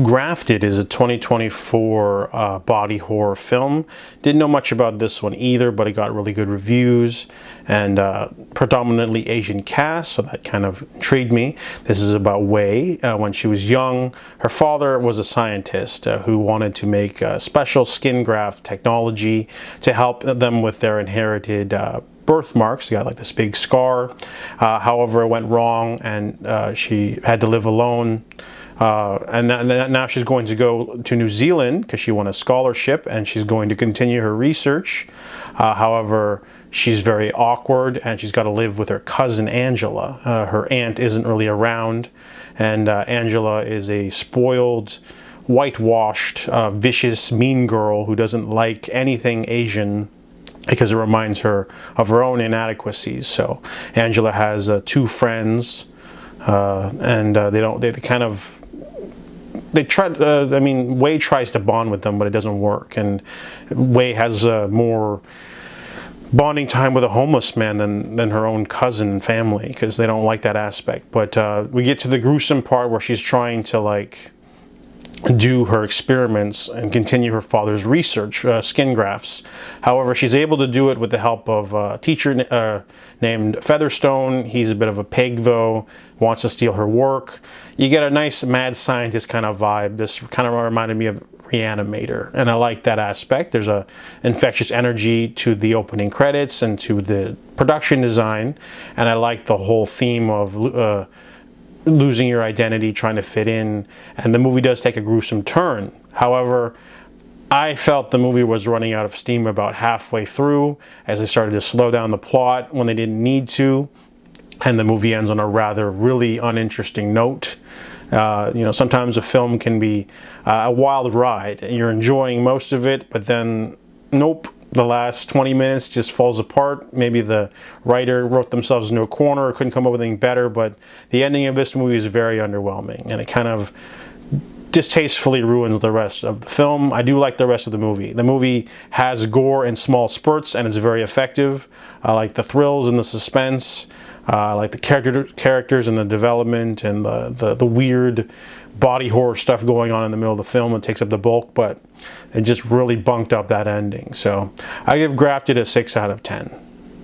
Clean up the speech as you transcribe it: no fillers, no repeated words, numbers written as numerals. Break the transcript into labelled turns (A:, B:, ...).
A: Grafted is a 2024 body horror film. Didn't know much about this one either, but it got really good reviews and predominantly Asian cast, so that kind of intrigued me. This is about Wei. When she was young, her father was a scientist who wanted to make special skin graft technology to help them with their inherited birthmarks. She got like this big scar. However, it went wrong and she had to live alone. And now she's going to go to New Zealand because she won a scholarship and she's going to continue her research. However, she's very awkward and she's got to live with her cousin Angela. Her aunt isn't really around, and Angela is a spoiled, whitewashed, vicious, mean girl who doesn't like anything Asian because it reminds her of her own inadequacies. So Angela has two friends, and they try. I mean, Wei tries to bond with them, but it doesn't work. And Wei has more bonding time with a homeless man than her own cousin and family, because they don't like that aspect. But we get to the gruesome part where she's trying to like do her experiments and continue her father's research, skin grafts. However, she's able to do it with the help of a teacher named Featherstone. He's a bit of a pig though, wants to steal her work. You get a nice mad scientist kind of vibe. This kind of reminded me of Reanimator, and I like that aspect. There's a infectious energy to the opening credits and to the production design, and I like the whole theme of losing your identity, trying to fit in, and the movie does take a gruesome turn. However, I felt the movie was running out of steam about halfway through as they started to slow down the plot when they didn't need to, and the movie ends on a rather really uninteresting note. You know, sometimes a film can be a wild ride and you're enjoying most of it, but then nope, the last 20 minutes just falls apart. Maybe the writer wrote themselves into a corner or couldn't come up with anything better, but the ending of this movie is very underwhelming, and it kind of distastefully ruins the rest of the film. I do like the rest of the movie. The movie has gore in small spurts and it's very effective. I like the thrills and the suspense. I like the characters and the development and the weird body horror stuff going on in the middle of the film. It takes up the bulk, but it just really bunked up that ending. So I give Grafted a 6 out of 10.